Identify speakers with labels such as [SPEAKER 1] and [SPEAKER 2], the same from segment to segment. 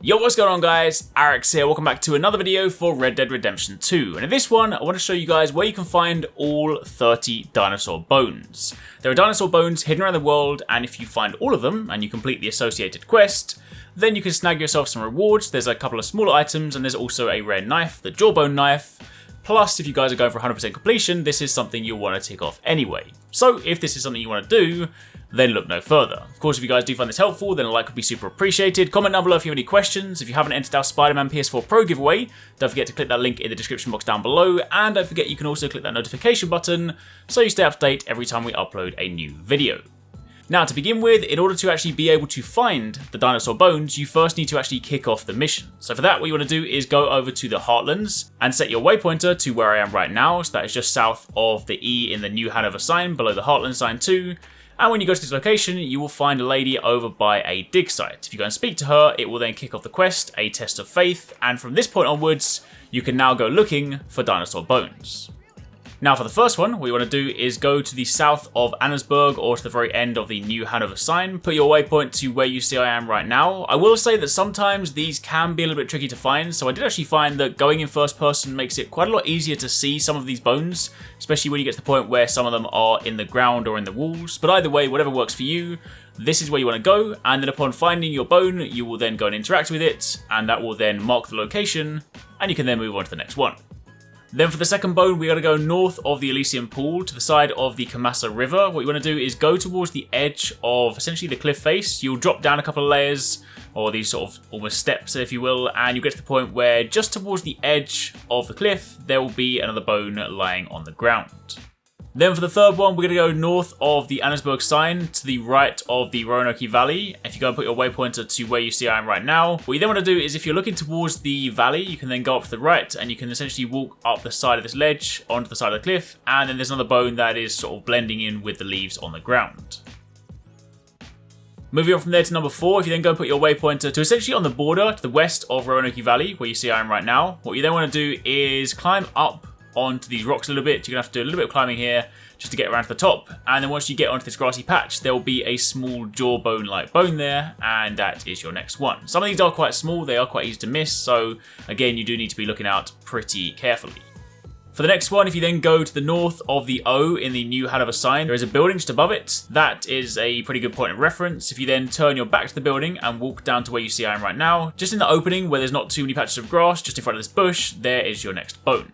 [SPEAKER 1] Yo, what's going on guys? Arekkz here, welcome back to another video for Red Dead Redemption 2. And in this one, I want to show you guys where you can find all 30 dinosaur bones. There are dinosaur bones hidden around the world, and if you find all of them, and you complete the associated quest, then you can snag yourself some rewards. There's a couple of smaller items, and there's also a rare knife, the jawbone knife. Plus, if you guys are going for 100% completion, this is something you'll want to tick off anyway. So if this is something you want to do, then look no further. Of course, if you guys do find this helpful, then a like would be super appreciated. Comment down below if you have any questions. If you haven't entered our Spider-Man PS4 Pro giveaway, don't forget to click that link in the description box down below. And don't forget you can also click that notification button so you stay up to date every time we upload a new video. Now, to begin with, in order to actually be able to find the dinosaur bones, you first need to actually kick off the mission. So for that, what you want to do is go over to the Heartlands and set your waypointer to where I am right now. So that is just south of the E in the New Hanover sign, below the Heartland sign too. And when you go to this location, you will find a lady over by a dig site. If you go and speak to her, it will then kick off the quest, a test of faith. And from this point onwards, you can now go looking for dinosaur bones. Now for the first one, what you want to do is go to the south of Annesburg or to the very end of the New Hanover sign. Put your waypoint to where you see I am right now. I will say that sometimes these can be a little bit tricky to find, so I did actually find that going in first person makes it quite a lot easier to see some of these bones, especially when you get to the point where some of them are in the ground or in the walls. But either way, whatever works for you, this is where you want to go, and then upon finding your bone, you will then go and interact with it, and that will then mark the location, and you can then move on to the next one. Then for the second bone, we got to go north of the Elysian Pool to the side of the Kamassa River. What you want to do is go towards the edge of essentially the cliff face. You'll drop down a couple of layers, or these sort of almost steps, if you will, and you get to the point where just towards the edge of the cliff, there will be another bone lying on the ground. Then for the third one, we're going to go north of the Annesburg sign to the right of the Roanoke Valley. If you go and put your waypointer to where you see I am right now, what you then want to do is if you're looking towards the valley, you can then go up to the right and you can essentially walk up the side of this ledge onto the side of the cliff, and then there's another bone that is sort of blending in with the leaves on the ground. Moving on from there to number 4, if you then go and put your waypointer to essentially on the border to the west of Roanoke Valley, where you see I am right now, what you then want to do is climb up onto these rocks a little bit. You're going to have to do a little bit of climbing here just to get around to the top, and then once you get onto this grassy patch, there will be a small jawbone like bone there, and that is your next one. Some of these are quite small, they are quite easy to miss, so again you do need to be looking out pretty carefully. For the next one, if you then go to the north of the O in the New Hanover sign, there is a building just above it. That is a pretty good point of reference. If you then turn your back to the building and walk down to where you see I am right now, just in the opening where there's not too many patches of grass, just in front of this bush, there is your next bone.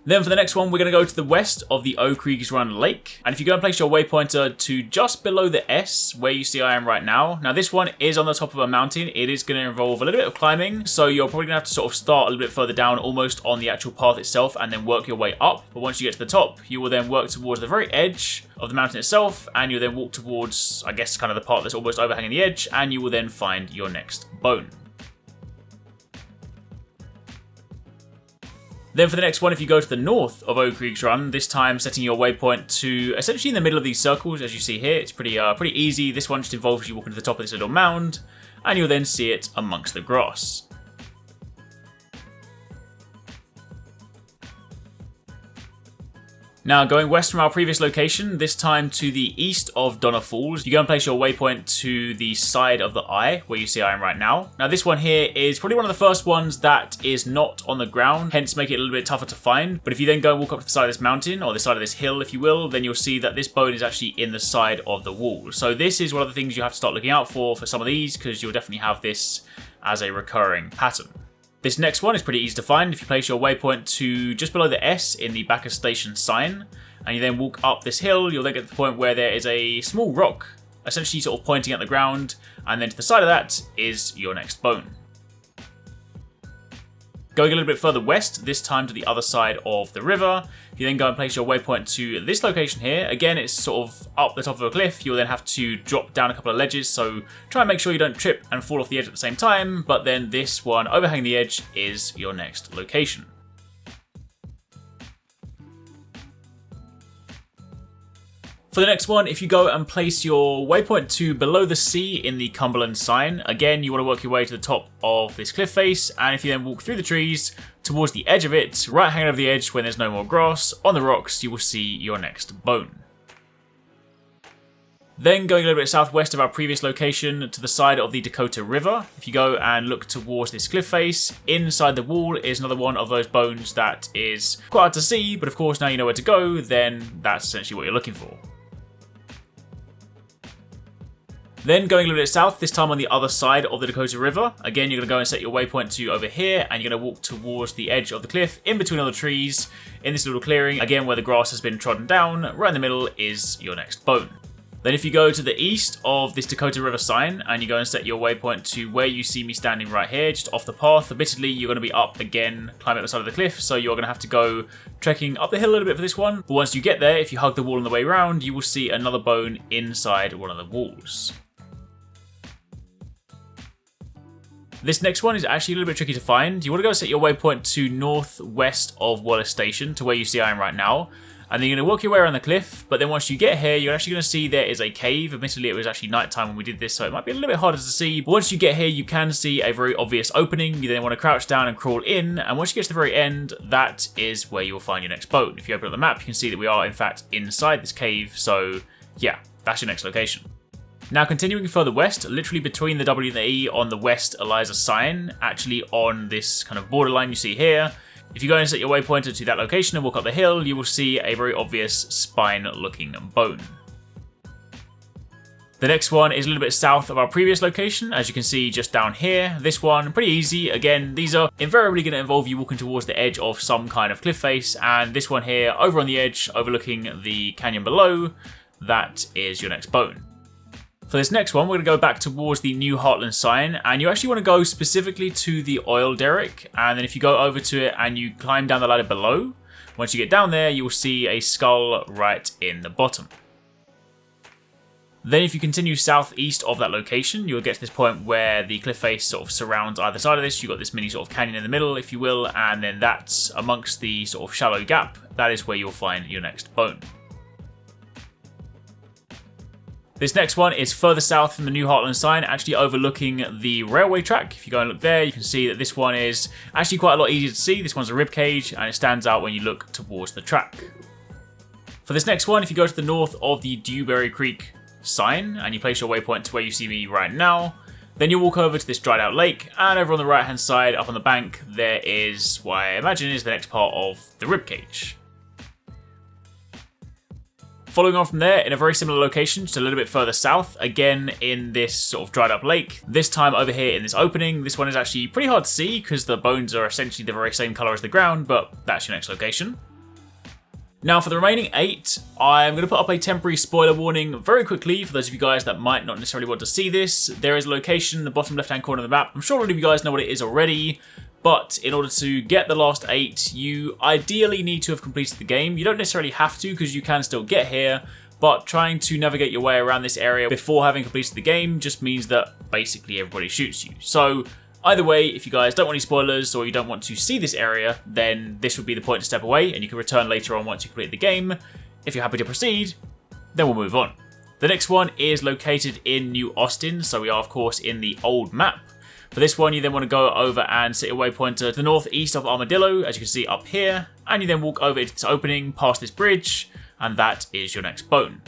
[SPEAKER 1] Then for the next one, we're going to go to the west of the Oak Creek's Run Lake. And if you go and place your waypointer to just below the S, where you see I am right now. Now this one is on the top of a mountain. It is going to involve a little bit of climbing. So you're probably going to have to sort of start a little bit further down, almost on the actual path itself, and then work your way up. But once you get to the top, you will then work towards the very edge of the mountain itself. And you'll then walk towards, I guess, kind of the part that's almost overhanging the edge. And you will then find your next bone. Then for the next one, if you go to the north of Oak Creek's Run, this time setting your waypoint to essentially in the middle of these circles, as you see here, it's pretty easy. This one just involves you walking to the top of this little mound, and you'll then see it amongst the grass. Now, going west from our previous location, this time to the east of Donner Falls, you go and place your waypoint to the side of the eye, where you see I am right now. Now, this one here is probably one of the first ones that is not on the ground, hence make it a little bit tougher to find. But if you then go and walk up to the side of this mountain, or the side of this hill, if you will, then you'll see that this bone is actually in the side of the wall. So this is one of the things you have to start looking out for some of these, because you'll definitely have this as a recurring pattern. This next one is pretty easy to find. If you place your waypoint to just below the S in the Bacchus Station sign, and you then walk up this hill, you'll then get to the point where there is a small rock, essentially sort of pointing at the ground, and then to the side of that is your next bone. Going a little bit further west, this time to the other side of the river, if you then go and place your waypoint to this location here, again it's sort of up the top of a cliff, you'll then have to drop down a couple of ledges, so try and make sure you don't trip and fall off the edge at the same time, but then this one overhanging the edge is your next location. For the next one, if you go and place your waypoint to below the sea in the Cumberland sign, again, you want to work your way to the top of this cliff face, and if you then walk through the trees towards the edge of it, right hanging over the edge when there's no more grass, on the rocks, you will see your next bone. Then going a little bit southwest of our previous location to the side of the Dakota River, if you go and look towards this cliff face, inside the wall is another one of those bones that is quite hard to see, but of course now you know where to go, then that's essentially what you're looking for. Then going a little bit south, this time on the other side of the Dakota River, again you're going to go and set your waypoint to over here, and you're going to walk towards the edge of the cliff, in between all the trees, in this little clearing, again where the grass has been trodden down, right in the middle is your next bone. Then if you go to the east of this Dakota River sign and you go and set your waypoint to where you see me standing right here, just off the path, admittedly you're going to be up again, climbing up the side of the cliff, so you're going to have to go trekking up the hill a little bit for this one. But once you get there, if you hug the wall on the way around, you will see another bone inside one of the walls. This next one is actually a little bit tricky to find. You want to go set your waypoint to northwest of Wallace Station, to where you see I am right now. And then you're going to work your way around the cliff, but then once you get here, you're actually going to see there is a cave. Admittedly, it was actually nighttime when we did this, so it might be a little bit harder to see. But once you get here, you can see a very obvious opening. You then want to crouch down and crawl in, and once you get to the very end, that is where you will find your next bone. If you open up the map, you can see that we are, in fact, inside this cave, so yeah, that's your next location. Now continuing further west, literally between the W and the E on the west lies a sign, actually on this kind of borderline you see here. If you go and set your waypointer to that location and walk up the hill, you will see a very obvious spine-looking bone. The next one is a little bit south of our previous location, as you can see just down here. This one, pretty easy. Again, these are invariably going to involve you walking towards the edge of some kind of cliff face, and this one here, over on the edge, overlooking the canyon below, that is your next bone. For this next one, we're going to go back towards the New Heartland sign, and you actually want to go specifically to the oil derrick, and then if you go over to it and you climb down the ladder below, once you get down there, you will see a skull right in the bottom. Then if you continue southeast of that location, you'll get to this point where the cliff face sort of surrounds either side of this. You've got this mini sort of canyon in the middle, if you will, and then that's amongst the sort of shallow gap. That is where you'll find your next bone. This next one is further south from the New Heartland sign, actually overlooking the railway track. If you go and look there, you can see that this one is actually quite a lot easier to see. This one's a rib cage, and it stands out when you look towards the track. For this next one, if you go to the north of the Dewberry Creek sign, and you place your waypoint to where you see me right now, then you walk over to this dried out lake, and over on the right hand side, up on the bank, there is what I imagine is the next part of the rib cage. Following on from there, in a very similar location, just a little bit further south, again in this sort of dried up lake, this time over here in this opening. This one is actually pretty hard to see because the bones are essentially the very same colour as the ground, but that's your next location. Now for the remaining 8, I'm going to put up a temporary spoiler warning very quickly for those of you guys that might not necessarily want to see this. There is a location in the bottom left hand corner of the map. I'm sure a lot of you guys know what it is already. But in order to get the last 8, you ideally need to have completed the game. You don't necessarily have to because you can still get here, but trying to navigate your way around this area before having completed the game just means that basically everybody shoots you. So either way, if you guys don't want any spoilers or you don't want to see this area, then this would be the point to step away and you can return later on once you complete the game. If you're happy to proceed, then we'll move on. The next one is located in New Austin, so we are of course in the old map. For this one, you then want to go over and set your waypointer to the northeast of Armadillo, as you can see up here, and you then walk over into this opening, past this bridge, and that is your next bone.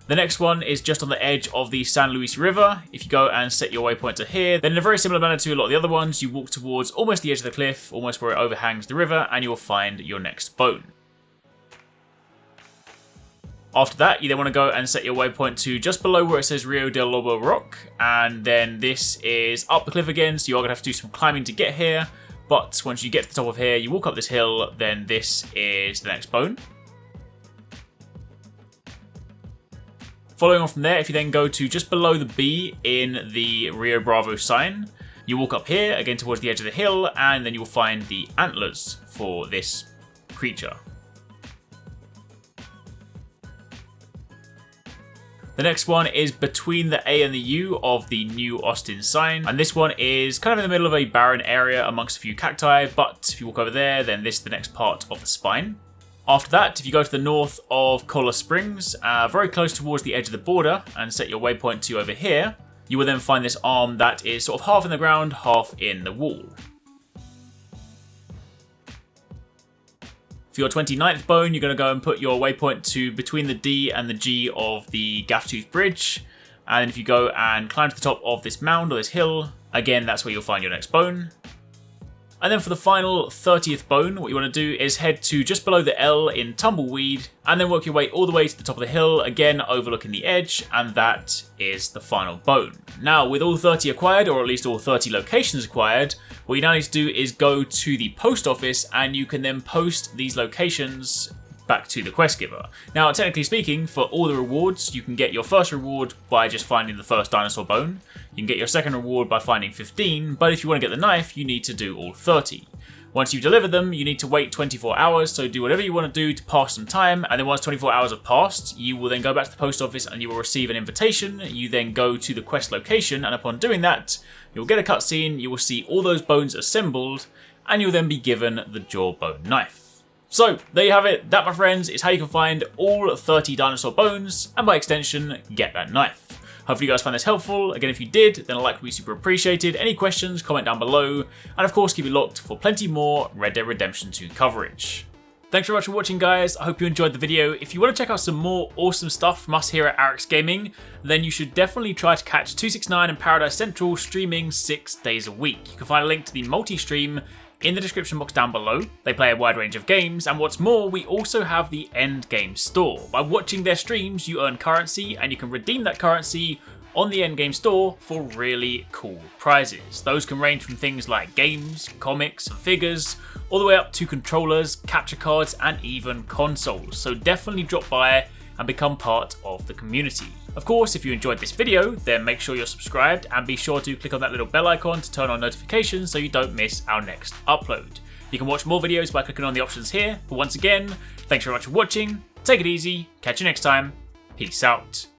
[SPEAKER 1] The next one is just on the edge of the San Luis River. If you go and set your waypointer here, then in a very similar manner to a lot of the other ones, you walk towards almost the edge of the cliff, almost where it overhangs the river, and you will find your next bone. After that, you then want to go and set your waypoint to just below where it says Rio del Lobo Rock, and then this is up the cliff again, so you are going to have to do some climbing to get here, but once you get to the top of here, you walk up this hill, then this is the next bone. Following on from there, if you then go to just below the B in the Rio Bravo sign, you walk up here, again towards the edge of the hill, and then you will find the antlers for this creature. The next one is between the A and the U of the New Austin sign, and this one is kind of in the middle of a barren area amongst a few cacti, but if you walk over there, then this is the next part of the spine. After that, if you go to the north of Cola Springs, very close towards the edge of the border, and set your waypoint to over here, you will then find this arm that is sort of half in the ground, half in the wall. If For your 29th bone, you're going to go and put your waypoint to between the D and the G of the Gaff-Tooth Bridge. And if you go and climb to the top of this mound or this hill, again, that's where you'll find your next bone. And then for the final 30th bone, what you want to do is head to just below the L in Tumbleweed, and then work your way all the way to the top of the hill, again overlooking the edge, and that is the final bone. Now, with all 30 acquired, or at least all 30 locations acquired, what you now need to do is go to the post office, and you can then post these locations back to the quest giver. Now, technically speaking, for all the rewards, you can get your first reward by just finding the first dinosaur bone. You can get your second reward by finding 15, but if you want to get the knife, you need to do all 30. Once you've delivered them, you need to wait 24 hours, so do whatever you want to do to pass some time, and then once 24 hours have passed, you will then go back to the post office and you will receive an invitation. You then go to the quest location, and upon doing that, you'll get a cutscene, you will see all those bones assembled, and you'll then be given the jawbone knife. So, there you have it. That, my friends, is how you can find all 30 dinosaur bones, and by extension, get that knife. Hopefully you guys found this helpful. Again, if you did, then a like would be super appreciated. Any questions, comment down below. And of course, keep it locked for plenty more Red Dead Redemption 2 coverage. Thanks very much for watching, guys. I hope you enjoyed the video. If you want to check out some more awesome stuff from us here at Arekkz Gaming, then you should definitely try to catch 269 and Paradise Central streaming 6 days a week. You can find a link to the multi-stream in the description box down below. They play a wide range of games, and what's more, we also have the Endgame store. By watching their streams, you earn currency, and you can redeem that currency on the Endgame store for really cool prizes. Those can range from things like games, comics, and figures, all the way up to controllers, capture cards, and even consoles. So definitely drop by and become part of the community. Of course, if you enjoyed this video, then make sure you're subscribed and be sure to click on that little bell icon to turn on notifications so you don't miss our next upload. You can watch more videos by clicking on the options here, but once again, thanks very much for watching, take it easy, catch you next time, peace out.